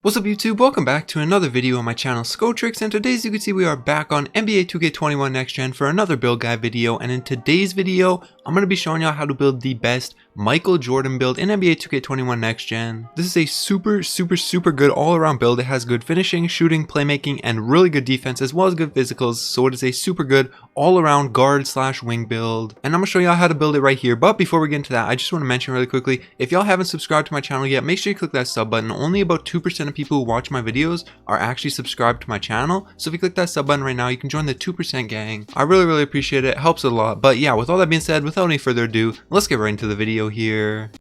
What's up YouTube, welcome back to another video on my channel Skotrix, and today as you can see we are back on NBA 2K21 Next Gen for another build guide video. And in today's video I'm going to be showing y'all how to build the best Michael Jordan build in NBA 2K21 Next Gen. This is a super good all around build. It has good finishing, shooting, playmaking, and really good defense as well as good physicals, so it is a super good all around guard slash wing build. And I'm going to show y'all how to build it right here. But before we get into that, I just want to mention really quickly, if y'all haven't subscribed to my channel yet, make sure you click that sub button. Only about 2% of people who watch my videos are actually subscribed to my channel, so if you click that sub button right now, you can join the 2% gang. I really appreciate it. It helps a lot. But yeah, with all that being said, without any further ado, let's get right into the video here.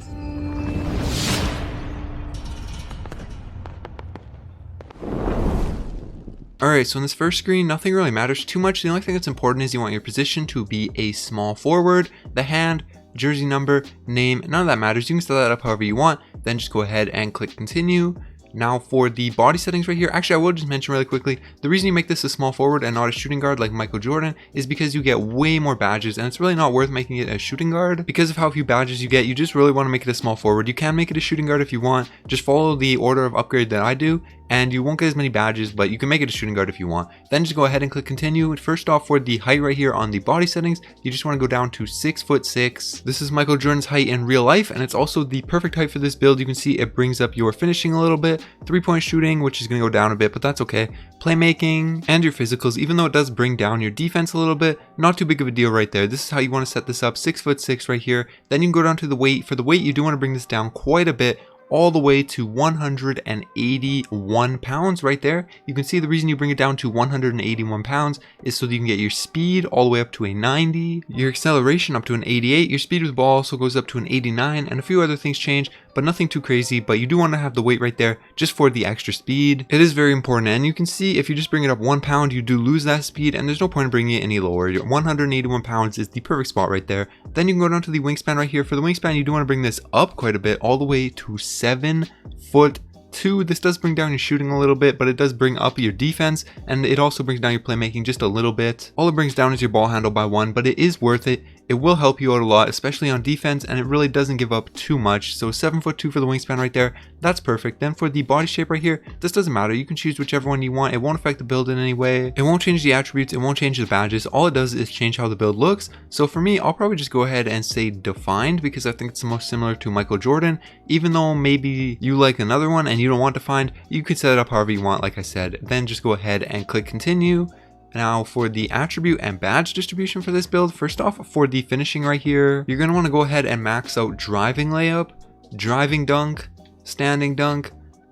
Alright, so in this first screen, nothing really matters too much. The only thing that's important is you want your position to be a small forward. The hand, jersey number, name, none of that matters. You can set that up however you want. Then just go ahead and click continue. Now for the body settings right here, actually I will just mention really quickly, the reason you make this a small forward and not a shooting guard like Michael Jordan is because you get way more badges, and it's really not worth making it a shooting guard. Because of how few badges you get, you just really want to make it a small forward. You can make it a shooting guard if you want, just follow the order of upgrade that I do, and you won't get as many badges, but you can make it a shooting guard if you want. Then just go ahead and click continue. First off, for the height right here on the body settings, you just want to go down to 6'6". This is Michael Jordan's height in real life, and it's also the perfect height for this build. You can see it brings up your finishing a little bit, 3-point shooting, which is going to go down a bit, but that's okay, playmaking, and your physicals. Even though it does bring down your defense a little bit, not too big of a deal right there. This is how you want to set this up, 6'6" right here. Then you can go down to the weight. For the weight, you do want to bring this down quite a bit, all the way to 181 pounds right there. You can see the reason you bring it down to 181 pounds is so that you can get your speed all the way up to a 90, your acceleration up to an 88, your speed with the ball also goes up to an 89, and a few other things change, but nothing too crazy. But you do want to have the weight right there just for the extra speed. It is very important, and you can see if you just bring it up 1 pound, you do lose that speed, and there's no point in bringing it any lower. Your 181 pounds is the perfect spot right there. Then you can go down to the wingspan right here. For the wingspan, you do want to bring this up quite a bit, all the way to 7'2". This does bring down your shooting a little bit, but it does bring up your defense, and it also brings down your playmaking just a little bit. All it brings down is your ball handle by 1, but it is worth it. It will help you out a lot, especially on defense, and it really doesn't give up too much. So 7'2" for the wingspan right there, that's perfect. Then for the body shape right here, this doesn't matter. You can choose whichever one you want. It won't affect the build in any way. It won't change the attributes. It won't change the badges. All it does is change how the build looks. So for me, I'll probably just go ahead and say defined, because I think it's the most similar to Michael Jordan. Even though maybe you like another one and you don't want defined, you can set it up however you want, like I said. Then just go ahead and click continue. Now for the attribute and badge distribution for this build, first off, for the finishing right here, you're going to want to go ahead and max out driving layup, driving dunk, standing dunk,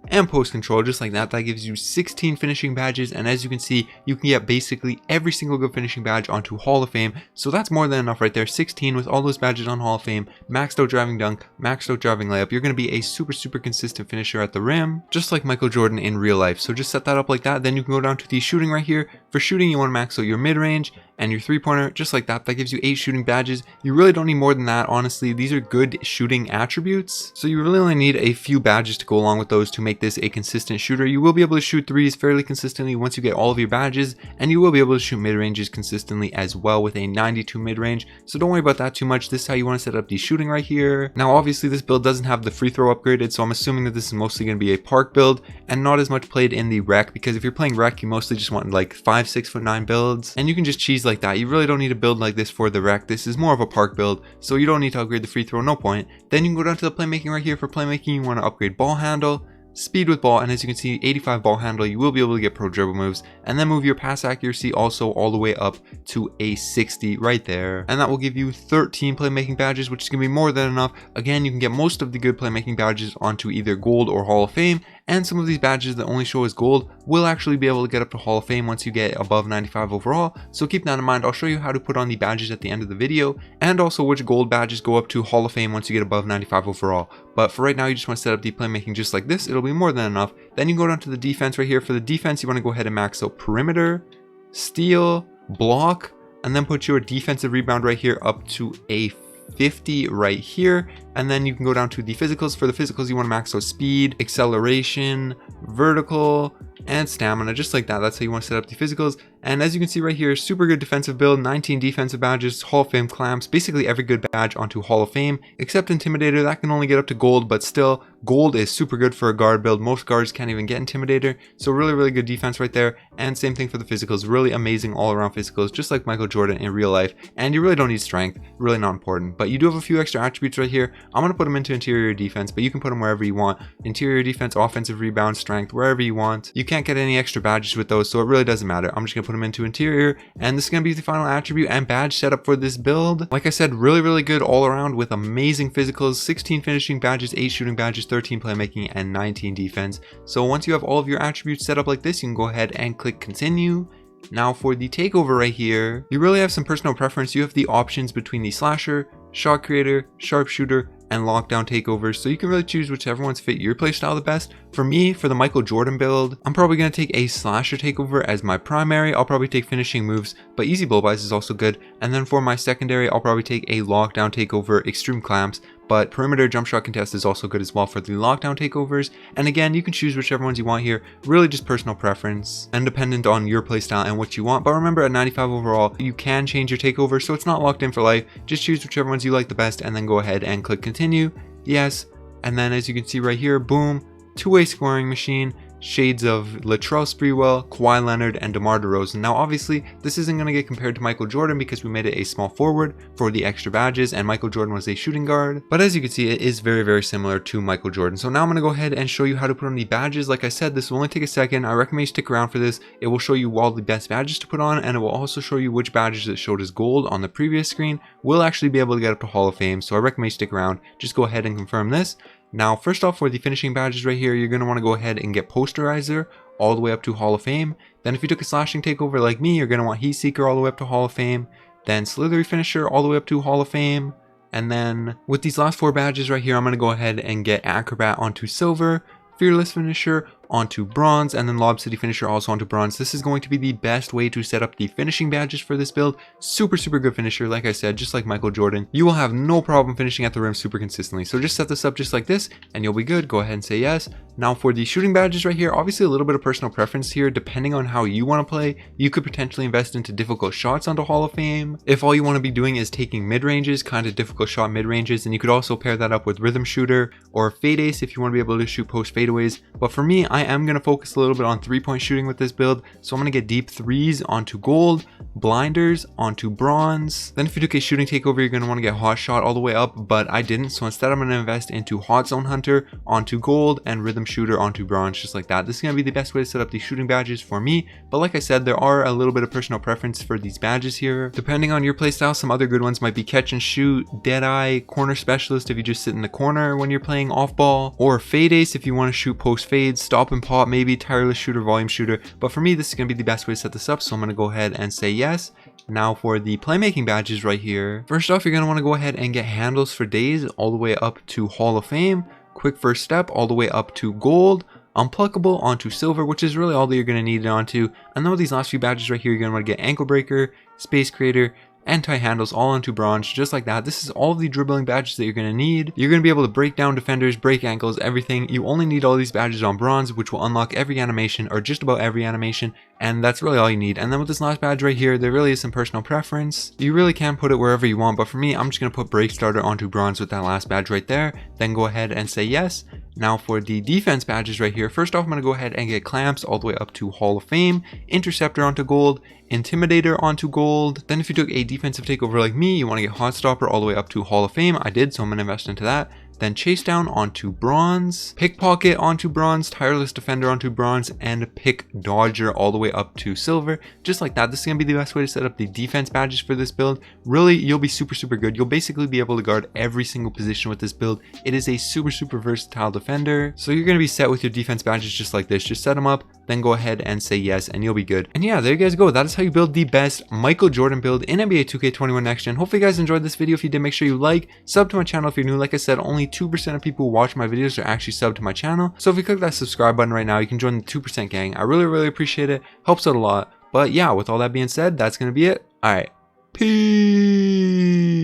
and post control, just like that. That gives you 16 finishing badges, and as you can see, you can get basically every single good finishing badge onto Hall of Fame. So that's more than enough right there. 16 with all those badges on Hall of Fame, maxed out driving dunk, maxed out driving layup. You're going to be a super consistent finisher at the rim, just like Michael Jordan in real life. So just set that up like that. Then you can go down to the shooting right here. For shooting, you want to max out your mid-range and your 3-pointer, just like that. That gives you 8 shooting badges. You really don't need more than that, honestly. These are good shooting attributes, so you really only need a few badges to go along with those to make this a consistent shooter. You will be able to shoot threes fairly consistently once you get all of your badges, and you will be able to shoot mid-ranges consistently as well with a 92 mid-range, so don't worry about that too much. This is how you want to set up the shooting right here. Now obviously this build doesn't have the free throw upgraded, so I'm assuming that this is mostly going to be a park build and not as much played in the rec, because if you're playing rec, you mostly just want like 5'6'9" builds, and you can just cheese like that. You really don't need a build like this for the rec. This is more of a park build, so you don't need to upgrade the free throw, no point. Then you can go down to the playmaking right here. For playmaking, you want to upgrade ball handle, speed with ball, and as you can see, 85 ball handle. You will be able to get pro dribble moves, and then move your pass accuracy also all the way up to a 60 right there, and that will give you 13 playmaking badges, which is going to be more than enough. Again, you can get most of the good playmaking badges onto either gold or Hall of Fame, and some of these badges that only show as gold will actually be able to get up to Hall of Fame once you get above 95 overall, so keep that in mind. I'll show you how to put on the badges at the end of the video, and also which gold badges go up to Hall of Fame once you get above 95 overall. But for right now, you just want to set up the playmaking just like this. It'll be more than enough. Then you can go down to the defense right here. For the defense, you want to go ahead and max out perimeter, steal, block, and then put your defensive rebound right here up to a 50 right here. And then you can go down to the physicals. For the physicals, you want to max out speed, acceleration, vertical, and stamina, just like that. That's how you want to set up the physicals. And as you can see right here, super good defensive build, 19 defensive badges, Hall of Fame clamps, basically every good badge onto Hall of Fame, except Intimidator. That can only get up to gold, but still, gold is super good for a guard build. Most guards can't even get Intimidator, so really good defense right there. And same thing for the physicals, really amazing all around physicals, just like Michael Jordan in real life. And you really don't need strength, really not important, but you do have a few extra attributes right here. I'm going to put them into interior defense, but you can put them wherever you want. Interior defense, offensive rebound, strength, wherever you want. You can't get any extra badges with those, so it really doesn't matter. I'm just going to put them into interior, and this is going to be the final attribute and badge setup for this build. Like I said, really good all around with amazing physicals, 16 finishing badges, 8 shooting badges, 13 playmaking, and 19 defense. So once you have all of your attributes set up like this, you can go ahead and click continue. Now for the takeover right here, you really have some personal preference. You have the options between the slasher, shot creator, sharpshooter, and lockdown takeovers, so you can really choose whichever ones fit your playstyle the best. For me, for the Michael Jordan build, I'm probably going to take a slasher takeover as my primary. I'll probably take finishing moves, but easy blow bys is also good. And then for my secondary, I'll probably take a lockdown takeover, extreme clamps, but perimeter jump shot contest is also good as well for the lockdown takeovers. And again, you can choose whichever ones you want here, really just personal preference and dependent on your playstyle and what you want. But remember, at 95 overall, you can change your takeover, so it's not locked in for life. Just choose whichever ones you like the best and then go ahead and click continue. Yes, and then as you can see right here, boom, two-way scoring machine, shades of Latrell Sprewell, Kawhi Leonard, and DeMar DeRozan. Now obviously this isn't going to get compared to Michael Jordan because we made it a small forward for the extra badges and Michael Jordan was a shooting guard, but as you can see, it is very similar to Michael Jordan. So now I'm going to go ahead and show you how to put on the badges. Like I said, this will only take a second. I recommend you stick around for this. It will show you all the best badges to put on, and it will also show you which badges that showed as gold on the previous screen will actually be able to get up to Hall of Fame. So I recommend you stick around. Just go ahead and confirm this. Now, first off, for the finishing badges right here, you're going to want to go ahead and get Posterizer all the way up to Hall of Fame. Then if you took a slashing takeover like me, you're going to want Heat Seeker all the way up to Hall of Fame. Then Slithery Finisher all the way up to Hall of Fame. And then with these last 4 badges right here, I'm going to go ahead and get Acrobat onto Silver, Fearless Finisher onto Bronze, and then Lob City Finisher also onto Bronze. This is going to be the best way to set up the finishing badges for this build. Super good finisher, like I said, just like Michael Jordan. You will have no problem finishing at the rim super consistently. So just set this up just like this and you'll be good. Go ahead and say yes. Now for the shooting badges right here, obviously a little bit of personal preference here. Depending on how you want to play, you could potentially invest into difficult shots onto Hall of Fame. If all you want to be doing is taking mid-ranges, kind of difficult shot mid-ranges, and you could also pair that up with Rhythm Shooter or Fade Ace if you want to be able to shoot post fadeaways. But for me, I am going to focus a little bit on 3-point shooting with this build. So I'm going to get deep threes onto gold, blinders onto bronze. Then if you took a shooting takeover, you're going to want to get hot shot all the way up, but I didn't. So instead I'm going to invest into hot zone hunter onto gold and rhythm shooter onto bronze, just like that. This is going to be the best way to set up these shooting badges for me. But like I said, there are a little bit of personal preference for these badges here. Depending on your playstyle, some other good ones might be catch and shoot, deadeye, corner specialist if you just sit in the corner when you're playing off ball, or fade ace if you want to shoot post fades, stop and pop, maybe tireless shooter, volume shooter. But for me, this is going to be the best way to set this up. So I'm going to go ahead and say yes. Now for the playmaking badges right here. First off, you're going to want to go ahead and get handles for days all the way up to Hall of Fame, quick first step all the way up to gold, unpluckable onto silver, which is really all that you're going to need it onto. And then with these last few badges right here, you're going to want to get ankle breaker, space creator, anti-handles all onto bronze, just like that. This is all of the dribbling badges that you're going to need. You're going to be able to break down defenders, break ankles, everything. You only need all these badges on bronze, which will unlock every animation, or just about every animation, and that's really all you need. And then with this last badge right here, there really is some personal preference. You really can put it wherever you want, but for me, I'm just going to put break starter onto bronze with that last badge right there. Then go ahead and say yes. Now for the defense badges right here, first off, I'm going to go ahead and get clamps all the way up to Hall of Fame, interceptor onto gold, intimidator onto gold. Then if you took a defensive takeover like me, you want to get hot stopper all the way up to Hall of Fame. I did, so I'm going to invest into that. Then chase down onto bronze, pickpocket onto bronze, tireless defender onto bronze, and pick dodger all the way up to silver, just like that. This is going to be the best way to set up the defense badges for this build. Really, you'll be super good. You'll basically be able to guard every single position with this build. It is a super versatile defender, so you're going to be set with your defense badges just like this. Just set them up, then go ahead and say yes, and you'll be good. And yeah, there you guys go. That is how you build the best Michael Jordan build in NBA 2K21 Next Gen. Hopefully you guys enjoyed this video. If you did, make sure you like, sub to my channel if you're new. Like I said, only 2% of people who watch my videos are actually subbed to my channel. So if you click that subscribe button right now, you can join the 2% gang. I really appreciate it. Helps out a lot. But yeah, with all that being said, that's going to be it. All right. Peace.